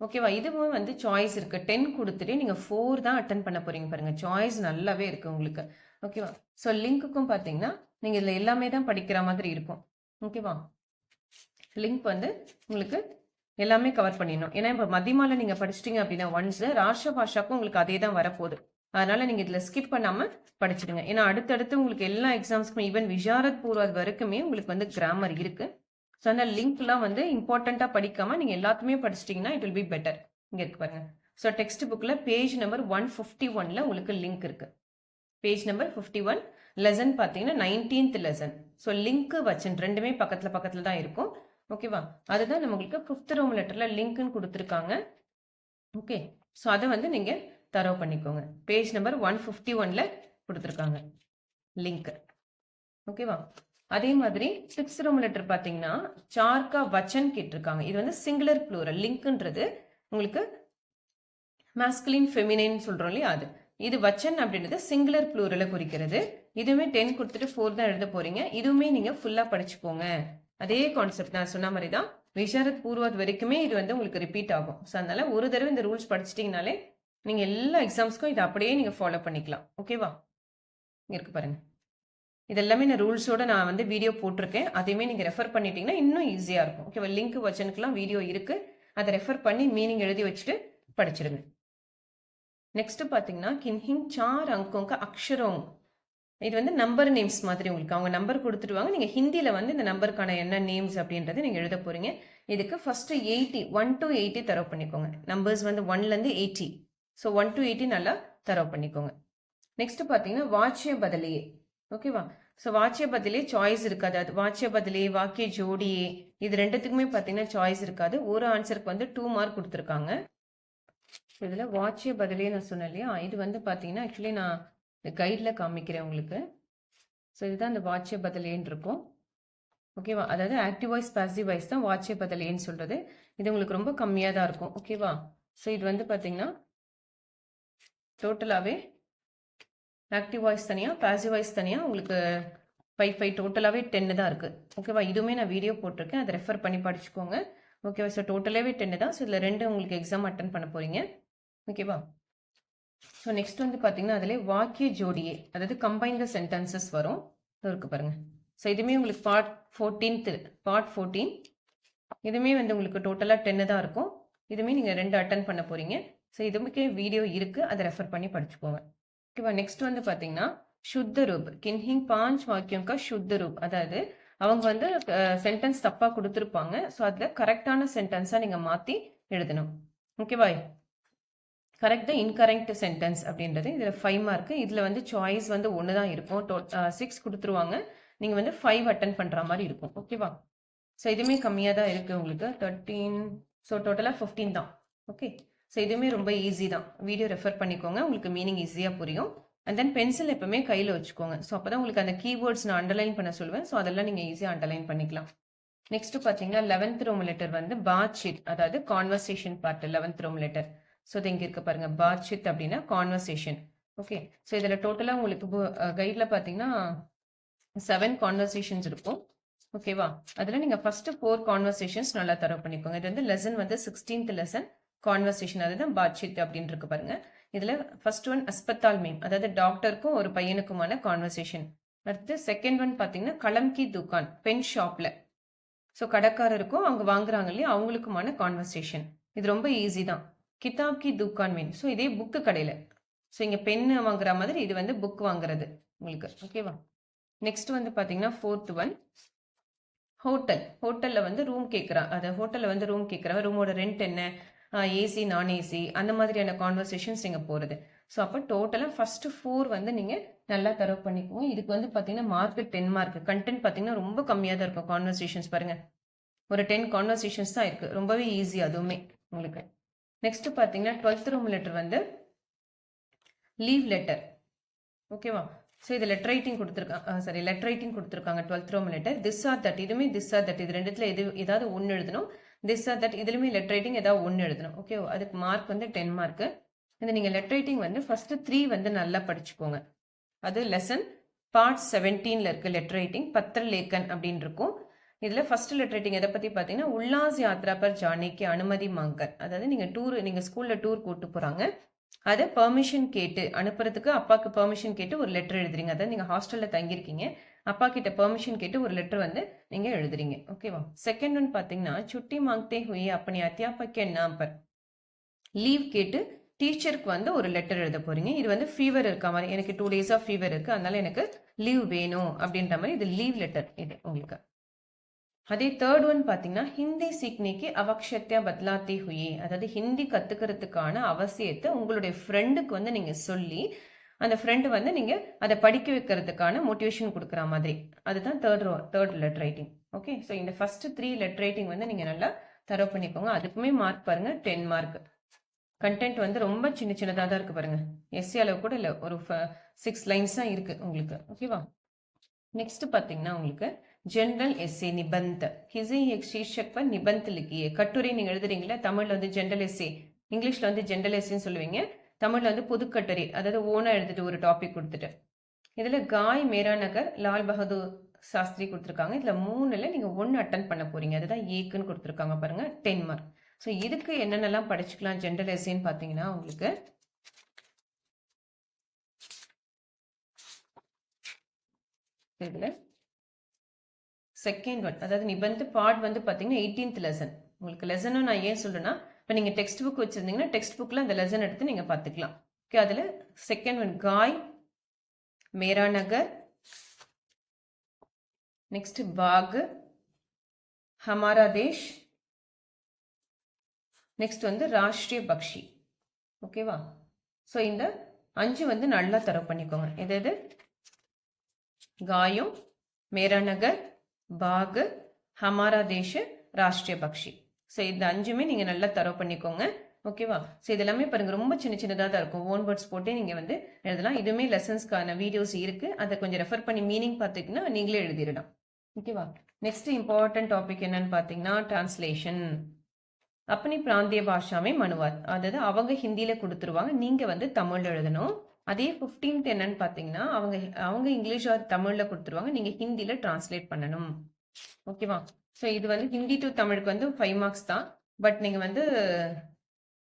ஓகேவா? இதுவும் வந்து சாய்ஸ் இருக்குது. 10 கொடுத்துட்டு நீங்கள் 4 தான் அட்டன் பண்ண போகிறீங்க பாருங்கள். சாய்ஸ் நல்லாவே இருக்குது உங்களுக்கு. ஓகேவா? ஸோ லிங்க்குக்கும் பார்த்தீங்கன்னா நீங்கள் இதில் எல்லாமே தான் படிக்கிற மாதிரி இருக்கும். ஓகேவா? லிங்க் வந்து உங்களுக்கு எல்லாமே கவர் பண்ணிடணும். ஏன்னா இப்போ மதியமால நீங்கள் படிச்சிட்டிங்க அப்படின்னா ஒன்ஸ் ராஷ்டிர பாஷாக்கும் உங்களுக்கு அதே தான் வரப்போகுது. அதனால் நீங்கள் இதில் ஸ்கிப் பண்ணாமல் படிச்சிடுங்க. ஏன்னா அடுத்தடுத்து உங்களுக்கு எல்லா எக்ஸாம்ஸ்க்குமே ஈவன் விஷாரத் பூர்வாத் வரைக்குமே உங்களுக்கு வந்து கிராமர் இருக்குது. ஸோ அந்த லிங்க்லாம் வந்து இம்பார்ட்டண்ட்டாக படிக்காமல் நீங்கள் எல்லாத்துமே படிச்சிட்டிங்கன்னா இட் வில் பி பெட்டர். இங்கே இருக்கு பாருங்க. ஸோ டெக்ஸ்ட் புக்கில் பேஜ் நம்பர் 151 உங்களுக்கு லிங்க் இருக்குது. பேஜ் நம்பர் 51 லெசன் பார்த்தீங்கன்னா 19th லெசன். ஸோ லிங்க்கு வச்சன் ரெண்டுமே பக்கத்தில் தான் இருக்கும். ஓகேவா? அதுதான் நம்மளுக்கு 5th ரோம் லெட்டரில் லிங்க்குன்னு கொடுத்துருக்காங்க. ஓகே, ஸோ அதை வந்து நீங்கள் தரவு பண்ணிக்கோங்க. பேஜ் நம்பர் 151ல் கொடுத்துருக்காங்க லிங்க். ஓகேவா? அதே மாதிரி 6th ரோம் லெட்டர் பார்த்தீங்கன்னா சார்கா வச்சன் கேட்டிருக்காங்க. இது வந்து சிங்குலர் ப்ளூரல். லிங்க்ன்றது உங்களுக்கு மாஸ்குலின் ஃபெமினைன் சொல்கிறோம் இல்லையா, அது. இது வச்சன் அப்படின்றது சிங்குலர் ப்ளூரலை குறிக்கிறது. இதுவுமே 10 கொடுத்துட்டு 4 தான் எழுத போறீங்க. இதுவுமே நீங்கள் ஃபுல்லாக படிச்சுக்கோங்க. அதே கான்செப்ட் நான் சொன்ன மாதிரி தான் விஷாரத் பூர்வாத் வரைக்குமே இது வந்து உங்களுக்கு ரிப்பீட் ஆகும். ஸோ அதனால ஒரு தடவை இந்த ரூல்ஸ் படிச்சிட்டிங்கனாலே நீங்கள் எல்லா எக்ஸாம்ஸ்க்கும் இதை அப்படியே நீங்கள் ஃபாலோ பண்ணிக்கலாம். ஓகேவா? இங்கே இருக்கு பாருங்க. இதெல்லாமே நான் ரூல்ஸோட நான் வந்து வீடியோ போட்டிருக்கேன். அதையுமே நீங்கள் ரெஃபர் பண்ணிட்டீங்கன்னா இன்னும் ஈஸியாக இருக்கும். ஓகேவா? லிங்க் வச்சனுக்குலாம் வீடியோ இருக்குது. அதை ரெஃபர் பண்ணி மீனிங் எழுதி வச்சுட்டு படிச்சிடுங்க. நெக்ஸ்ட் பார்த்தீங்கன்னா கின்ஹிங் சார் அங்கோங்க அக்ஷரோங். இது வந்து நம்பர் நேம்ஸ் மாதிரி உங்களுக்கு அவங்க நம்பர் கொடுத்துடுவாங்க. நீங்கள் ஹிந்தியில் வந்து இந்த நம்பருக்கான என்ன நேம்ஸ் அப்படின்றத நீங்கள் எழுத போகிறீங்க. இதுக்கு ஃபஸ்ட்டு 80 1 to 80 தரவு பண்ணிக்கோங்க. நம்பர்ஸ் வந்து 1லேருந்து 80. ஸோ 1 to 80 நல்லா தரவு பண்ணிக்கோங்க. நெக்ஸ்ட் பார்த்தீங்கன்னா வாச்சிய பதிலியே. ஓகேவா? ஸோ வாச்சிய பதிலே சாய்ஸ் இருக்காது. அது வாச்சிய பதிலே வாக்கிய ஜோடியே இது ரெண்டுத்துக்குமே பார்த்தீங்கன்னா சாய்ஸ் இருக்காது. ஒரு ஆன்சருக்கு வந்து 2 மார்க் கொடுத்துருக்காங்க. இதில் வாட்சிய பதிலே நான் சொன்னேன் இல்லையா, இது வந்து பார்த்தீங்கன்னா ஆக்சுவலி நான் கைடில் காமிக்கிறேன் உங்களுக்கு. ஸோ இதுதான் இந்த வாட்சிய பதிலேன்னு இருக்கும். ஓகேவா? அதாவது ஆக்டிவ் வாய்ஸ் பாசிவ் வாய்ஸ் தான் வாட்சிய பதிலேன்னு சொல்கிறது. இது உங்களுக்கு ரொம்ப கம்மியாக தான் இருக்கும். ஓகேவா? ஸோ இது வந்து பார்த்தீங்கன்னா டோட்டலாகவே ஆக்டிவ் வாய்ஸ் தனியாக பாசிவ் வாய்ஸ் தனியாக உங்களுக்கு 5 டோட்டலாகவே 10 தான் இருக்குது. ஓகேவா? இதுவுமே நான் வீடியோ போட்டிருக்கேன். அதை ரெஃபர் பண்ணி படிச்சுக்கோங்க. ஓகேவா? ஸோ டோட்டலாகவே 10 தான். ஸோ இதில் 2 உங்களுக்கு எக்ஸாம் அட்டன் பண்ண போகிறீங்க. ஓகேவா? ஸோ நெக்ஸ்ட் வந்து பார்த்தீங்கன்னா அதில் வாக்கிய ஜோடியே, அதாவது கம்பைன் த சென்டென்சஸ் வரும். இருக்கு பாருங்க. ஸோ இதுவுமே உங்களுக்கு பார்ட் 14 இதுவுமே வந்து உங்களுக்கு டோட்டலாக 10 தான் இருக்கும். இதுவுமே நீங்கள் 2 அட்டன் பண்ண போகிறீங்க. ஸோ இதுவுமே வீடியோ இருக்குது. அதை ரெஃபர் பண்ணி படிச்சுக்கோங்க. ஓகேவா? நெக்ஸ்ட் வந்து பார்த்தீங்கன்னா சுத்த ரூப் கின்ஹிங் 5 வாக்கியம் கா சுத்த ரூப். அதாவது அவங்க வந்து சென்டென்ஸ் தப்பாக கொடுத்துருப்பாங்க. ஸோ அதில் கரெக்டான சென்டென்ஸாக நீங்கள் மாற்றி எழுதணும். ஓகேவா? கரெக்ட் இன்கரெக்ட் சென்டென்ஸ் அப்படின்றது இதில் 5 மார்க்கு. இதில் வந்து சாய்ஸ் வந்து 1 தான் இருக்கும். 6 கொடுத்துருவாங்க. நீங்கள் வந்து 5 அட்டன் பண்ணுற மாதிரி இருக்கும். ஓகேவா? ஸோ இதுவுமே கம்மியாக தான் இருக்குது உங்களுக்கு 13. ஸோ டோட்டலாக 15 தான். ஓகே, ஸோ இதுவுமே ரொம்ப ஈஸி தான். வீடியோ ரெஃபர் பண்ணிக்கோங்க, உங்களுக்கு மீனிங் ஈஸியாக புரியும். அண்ட் தென் பென்சில் எப்பவுமே கையில் வச்சுக்கோங்க. ஸோ அப்போ தான் உங்களுக்கு அந்த கீவேர்ட்ஸ் நான் அண்டர்லைன் பண்ண சொல்லுவேன். ஸோ அதெல்லாம் நீங்கள் ஈஸியாக அண்டர்லைன் பண்ணிக்கலாம். நெக்ஸ்ட் பார்த்தீங்கன்னா 11th ரோம் லெட்டர் வந்து பாட்ஷிட், அதாவது கான்வர்சேஷன் பார்ட் 11th ரோம் லெட்டர். ஸோ இது இங்கே இருக்க பாருங்க, பாட்ஷித் அப்படின்னா கான்வர்சேஷன். ஓகே, ஸோ இதில் டோட்டலாக உங்களுக்கு கைடில் பார்த்தீங்கன்னா 7 கான்வர்சேஷன்ஸ் இருக்கும். ஓகேவா? அதில் நீங்கள் ஃபர்ஸ்ட் 4 கான்வர்சேஷன்ஸ் நல்லா தரவு பண்ணிக்கோங்க. இது வந்து லெசன் வந்து 16th லெசன் கான்வர்சேஷன், அதுதான் பாட்ஷித் அப்படின்னு இருக்கு பாருங்க. இதில் ஃபர்ஸ்ட் ஒன் அஸ்பத்தால் மீம், அதாவது டாக்டருக்கும் ஒரு பையனுக்குமான கான்வர்சேஷன். அடுத்து செகண்ட் ஒன் பார்த்தீங்கன்னா கலம் கி துக்கான், பென் ஷாப்ல. ஸோ கடைக்காரருக்கும் அவங்க வாங்குறாங்க இல்லையா, அவங்களுக்குமான கான்வர்சேஷன். இது ரொம்ப ஈஸி தான். கிதாப் கி துக்கான் மீன், ஸோ இதே புக்கு கடையில். ஸோ இங்கே பென் வாங்குற மாதிரி இது வந்து புக் வாங்குறது உங்களுக்கு. ஓகேவா? நெக்ஸ்ட் வந்து பார்த்தீங்கன்னா 4th ஒன் ஹோட்டல். ஹோட்டலில் வந்து ரூம் கேட்குறா, அது ஹோட்டலில் வந்து ரூம் கேட்குறவன் ரூமோட ரெண்ட் என்ன, ஏசி நான் ஏசி, அந்த மாதிரியான கான்வர்சேஷன்ஸ் நீங்கள் போகிறது. ஸோ அப்போ டோட்டலாக ஃபஸ்ட்டு 4 வந்து நீங்கள் நல்லா தரவு பண்ணிக்குவோம். இதுக்கு வந்து பார்த்தீங்கன்னா மார்க்கு 10 மார்க். கண்டென்ட் பார்த்தீங்கன்னா ரொம்ப கம்மியாக தான் இருக்கும். கான்வர்சேஷன்ஸ் பாருங்கள், ஒரு 10 கான்வர்சேஷன்ஸ் தான் இருக்குது. ரொம்பவே ஈஸி அதுவுமே உங்களுக்கு. நெக்ஸ்ட் பார்த்தீங்கன்னா 12th ரோம் லெட்டர் வந்து லீவ் லெட்டர். ஓகேவா? ஸோ இது லெட்டர் ரைட்டிங் கொடுத்துருக்காங்க, லெட்டர் ரைட்டிங் கொடுத்துருக்காங்க 12th ரோம் லெட்டர். திஸ் ஆர் தட், இதுவுமே திஸ் ஆர் தட், இது ரெண்டுத்தில் ஏதாவது ஒன்று எழுதணும். திஸ் ஆர் தட் இதுலையுமே லெட்டர் ரைட்டிங் ஏதாவது ஒன்று எழுதணும். ஓகே, அதுக்கு மார்க் வந்து 10 மார்க்கு. இந்த நீங்கள் லெட்டர் ரைட்டிங் வந்து ஃபஸ்ட்டு 3 வந்து நல்லா படிச்சுக்கோங்க. அது லெசன் பார்ட் 17ல் இருக்குது லெட்டர் ரைட்டிங். பத்திர லேக்கன் அப்படின்னு இருக்கும். இதில் ஃபர்ஸ்ட் லெட்டர் ரைட்டிங் எதை பற்றி பார்த்தீங்கன்னா உல்லாஸ் யாத்ரா பர் ஜானேக்கு அனுமதி மாங்கர், அதாவது நீங்கள் ஸ்கூலில் டூர் கூப்பிட்டு போகிறாங்க, அதை பெர்மிஷன் கேட்டு அனுப்புறதுக்கு அப்பாவுக்கு பெர்மிஷன் கேட்டு ஒரு லெட்டர் எழுதுறீங்க. அதாவது நீங்கள் ஹாஸ்டலில் தங்கியிருக்கீங்க, அப்பா கிட்ட பெர்மிஷன் கேட்டு ஒரு லெட்டர் வந்து நீங்கள் எழுதுறீங்க. ஓகேவா? செகண்ட் ஒன் பார்த்தீங்கன்னா சுட்டி மாங்கத்தே ஹுயே அப்பனே அத்தியாபக் கே நாம் பர், லீவ் கேட்டு டீச்சருக்கு வந்து ஒரு லெட்டர் எழுத போறீங்க. இது வந்து ஃபீவர் இருக்க மாதிரி, எனக்கு 2 டேஸாக ஃபீவர் இருக்கு, அதனால எனக்கு லீவ் வேணும் அப்படின்ற மாதிரி இது லீவ் லெட்டர் இது உங்களுக்கு. அதே தேர்ட் ஒன் பார்த்தீங்கன்னா ஹிந்தி சீக்னிக்கு அவக்ஷத்யா பத்லாத்தி ஹுயே, அதாவது ஹிந்தி கற்றுக்கிறதுக்கான அவசியத்தை உங்களுடைய ஃப்ரெண்டுக்கு வந்து நீங்கள் சொல்லி அந்த ஃப்ரெண்டு வந்து நீங்கள் அதை படிக்க வைக்கிறதுக்கான மோட்டிவேஷன் கொடுக்குற மாதிரி, அதுதான் third letter writing. Okay, so இந்த ஃபர்ஸ்ட் 3 லெட்டர் ரைட்டிங் வந்து நீங்கள் நல்லா தரவு பண்ணிக்கோங்க. அதுக்குமே மார்க் பாருங்கள் 10 மார்க். கண்டென்ட் வந்து ரொம்ப சின்னதாக தான் இருக்குது பாருங்கள், எஸ்சி அளவு கூட இல்லை, ஒரு 6 லைன்ஸ் தான் இருக்குது உங்களுக்கு. ஓகேவா, नेक्स्ट பார்த்தீங்கன்னா உங்களுக்கு जनरल एसे निबंध किसी एक शीर्षक पर निबंध लिखिए. கட்டுரை நீங்க எழுதுறீங்களா, தமிழ்ல வந்து जनरल एसे, இங்கிலீஷ்ல வந்து जनरल एसेன்னு சொல்லுவீங்க, தமிழ்ல வந்து பொது கட்டுரை, அதாவது ஓனா எழுதிட்டு ஒரு டாபிக் கொடுத்துட்டு. இதுல காய் மேரா நகர் லால் பகதூர் சாஸ்திரி கொடுத்துருக்காங்க. இதுல 3ல நீங்க 1 அட்டன் பண்ண போறீங்க, அதுதான் ஏக்குன்னு கொடுத்துருக்காங்க பாருங்க, 10 மார்க். ஸோ இதுக்கு என்னென்னலாம் படிச்சுக்கலாம் जनरल एसेன்னு பார்த்தீங்கன்னா உங்களுக்கு இதில் செகண்ட் ஒன், அதாவது நிபந்த பார்ட் வந்து பார்த்தீங்கன்னா 18th லெசன். உங்களுக்கு லெசனும் நான் ஏன் சொல்கிறேன்னா, இப்போ நீங்கள் டெக்ஸ்ட் புக் வச்சுருந்தீங்கன்னா டெக்ஸ்ட் புக்கில் அந்த லெசன் எடுத்து நீங்கள் பார்த்துக்கலாம். ஓகே, அதில் செகண்ட் ஒன் காய் மேரா நகர், நெக்ஸ்ட் பாக், ஹமாரா தேஷ், நெக்ஸ்ட் வந்து ராஷ்ட்ரிய பக்ஷி. ஓகேவா, ஸோ இந்த 5 வந்து நல்லா தரவு பண்ணிக்கோங்க. எது காயும், மேரா நகர், பாக், ஹமாரா தேஷ், ராஷ்ட்ரிய பக்ஷி. ஸோ இந்த 5மே நீங்கள் நல்லா தரவு பண்ணிக்கோங்க. ஓகேவா, ஸோ இதெல்லாமே பாருங்க ரொம்ப சின்னதாக தான் இருக்கும், ஓன் வேர்ட்ஸ் போட்டே நீங்கள் வந்து எழுதலாம். இதுவுமே லெசன்ஸ்க்கான வீடியோஸ் இருக்குது, அதை கொஞ்சம் ரெஃபர் பண்ணி மீனிங் பார்த்துக்கிங்கன்னா நீங்களே எழுதிடலாம். ஓகேவா, நெக்ஸ்ட் இம்பார்ட்டன்ட் டாபிக் என்னன்னு பார்த்தீங்கன்னா டிரான்ஸ்லேஷன். அப்பனி பிராந்திய பாஷாமே மனுவாத், அதாவது அவங்க ஹிந்தியில் கொடுத்துருவாங்க, நீங்கள் வந்து தமிழில் எழுதணும். அதே 15th என்னன்னு பார்த்தீங்கன்னா அவங்க இங்கிலீஷ் ஆர் தமிழில் கொடுத்துருவாங்க, நீங்கள் ஹிந்தியில் டிரான்ஸ்லேட் பண்ணணும். ஓகேவா, ஸோ இது வந்து ஹிந்தி டு தமிழுக்கு வந்து 5 மார்க்ஸ் தான், பட் நீங்கள் வந்து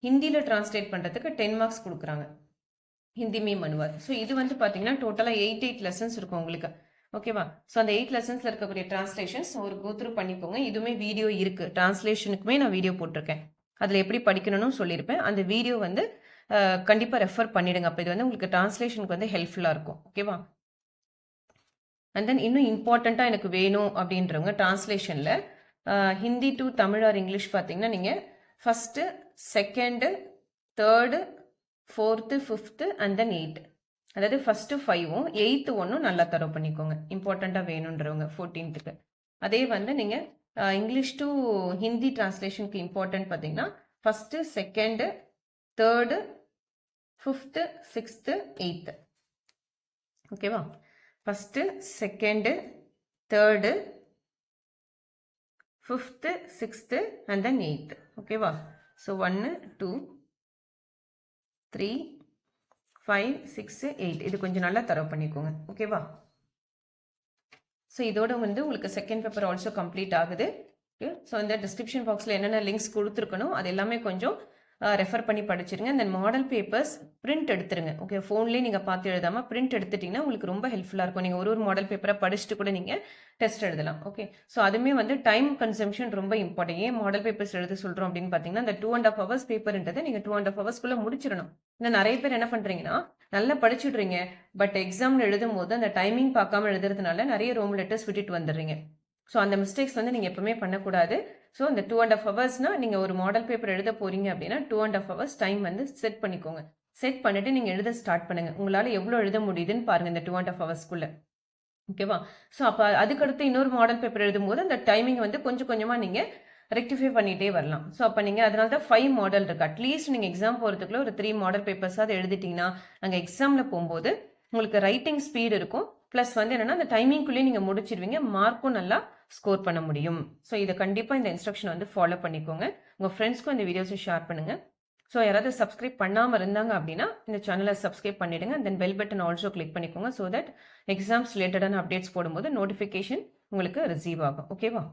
ஹிந்தியில் டிரான்ஸ்லேட் பண்ணுறதுக்கு 10 மார்க்ஸ் கொடுக்குறாங்க, ஹிந்தி மே மனுவார். ஸோ இது வந்து பார்த்தீங்கன்னா டோட்டலாக 8 லெசன்ஸ் இருக்கும் உங்களுக்கு. ஓகேவா, ஸோ அந்த 8 லெசன்ஸில் இருக்கக்கூடிய டிரான்ஸ்லேஷன்ஸ் ஒரு கோத்ரூ பண்ணிக்கோங்க. இதுவுமே வீடியோ இருக்குது, டிரான்ஸ்லேஷனுக்குமே நான் வீடியோ போட்டிருக்கேன், அதில் எப்படி படிக்கணும்னு சொல்லியிருப்பேன். அந்த வீடியோ வந்து கண்டிப்பாக ரெஃபர் பண்ணிடுங்க, அப்போ இது வந்து உங்களுக்கு டிரான்ஸ்லேஷனுக்கு வந்து ஹெல்ப்ஃபுல்லாக இருக்கும். ஓகேவா, அண்ட் தென் இன்னும் இம்பார்ட்டண்ட்டாக எனக்கு வேணும் அப்படின்றவங்க டிரான்ஸ்லேஷனில் Hindi to Tamil or English பார்த்தீங்கன்னா நீங்கள் first, second, third, 4th, 5th and then 8, அதாவது ஃபஸ்ட்டு 5ம் 8th 1ம் நல்லா தரவு பண்ணிக்கோங்க, இம்பார்ட்டண்ட்டாக வேணுன்றவங்க 14th. அதே வந்து நீங்கள் இங்கிலீஷ் டு ஹிந்தி டிரான்ஸ்லேஷனுக்கு இம்பார்ட்டன்ட் பார்த்தீங்கன்னா first, second, third, 5th, 6th, 8th. ஓகேவா, first, second, third, 5th, 6th and then 8th. ஓகேவா, ஸோ 1, 2, 3, 5, 6, 8 இது கொஞ்சம் நல்லா தரவு பண்ணிக்கோங்க. ஓகேவா, ஸோ இதோட வந்து உங்களுக்கு செகண்ட் பேப்பர் ஆல்சோ கம்ப்ளீட் ஆகுது. ஸோ இந்த டிஸ்கிரிப்ஷன் பாக்ஸில் என்னென்ன லிங்க்ஸ் கொடுத்துருக்கணும் அது எல்லாமே கொஞ்சம் ரெஃபர் பண்ணி படிச்சிருங்க. தென் மாடல் பேப்பர்ஸ் பிரிண்ட் எடுத்துருங்க. ஓகே, ஃபோன்லேயே நீங்கள் பார்த்து எழுதாமல் பிரிண்ட் எடுத்துட்டிங்கன்னா உங்களுக்கு ரொம்ப ஹெல்ப்ஃபுல்லாக இருக்கும். நீங்கள் ஒரு மாடல் பேப்பரை படிச்சுட்டு கூட நீங்கள் டெஸ்ட் எழுதலாம். ஓகே, ஸோ அதுவுமே வந்து டைம் கன்சம்ஷன் ரொம்ப இம்பார்ட்டன்ட். ஏன் மாடல் பேப்பர்ஸ் எழுத சொல்கிறோம் அப்படின்னு பார்த்தீங்கன்னா இந்த 2.5 hours பேப்பர்ன்றதை நீங்கள் 2.5 hours முடிச்சிடணும். இன்னும் நிறைய பேர் என்ன பண்ணுறீங்கன்னா நல்லா படிச்சுடுறீங்க, பட் எக்ஸாமில் எழுதும் போது அந்த டைமிங் பார்க்காம எழுதுறதுனால நிறைய ரோம் லெட்டர்ஸ் விட்டுட்டு வந்துடுறீங்க. ஸோ அந்த மிஸ்டேக்ஸ் வந்து நீங்கள் எப்பவுமே பண்ணக்கூடாது. ஸோ இந்த 2.5 hours நீங்கள் ஒரு மாடல் பேப்பர் எழுத போறீங்க அப்படின்னா 2.5 hours டைம் வந்து செட் பண்ணிக்கோங்க. செட் பண்ணிட்டு நீங்கள் எழுத ஸ்டார்ட் பண்ணுங்க. உங்களால் எவ்வளோ எழுத முடியுதுன்னு பாருங்க இந்த 2.5 hours. ஓகேவா, ஸோ அப்போ அதுக்கடுத்து இன்னொரு மாடல் பேப்பர் எழுதும் போது அந்த டைமிங் வந்து கொஞ்சம் கொஞ்சமாக நீங்கள் ரெக்டிஃபை பண்ணிகிட்டே வரலாம். ஸோ அப்போ நீங்கள் அதனால தான் 5 மாடல் இருக்குது. அட்லீஸ்ட் நீங்கள் எக்ஸாம் போகிறதுக்குள்ள ஒரு 3 மாடல் பேப்பர்ஸாவது எழுதிட்டிங்கன்னா அங்கே எக்ஸாமில் போகும்போது உங்களுக்கு ரைட்டிங் ஸ்பீடு இருக்கும், ப்ளஸ் வந்து என்னென்னா அந்த டைமிங்குள்ளேயே நீங்கள் முடிச்சிருவீங்க, மார்க்கும் நல்லா ஸ்கோர் பண்ண முடியும். ஸோ இதை கண்டிப்பாக இந்த இன்ஸ்ட்ரக்ஷன் வந்து ஃபாலோ பண்ணிக்கோங்க. உங்கள் ஃப்ரெண்ட்ஸ்க்கும் இந்த வீடியோஸை ஷேர் பண்ணுங்கள். ஸோ யாராவது சப்ஸ்கிரைப் பண்ணாமல் இருந்தாங்க அப்படின்னா இந்த சேனலை சப்ஸ்கிரைப் பண்ணிவிடுங்க. தென் பெல் பட்டன் ஆல்சோ கிளிக் பண்ணிக்கோங்க. ஸோ தட் எக்ஸாம்ஸ் ரிலேட்டடான அப்டேட்ஸ் போடும்போது நோட்டிஃபிகேஷன் உங்களுக்கு ரிசீவ் ஆகும். ஓகேவா.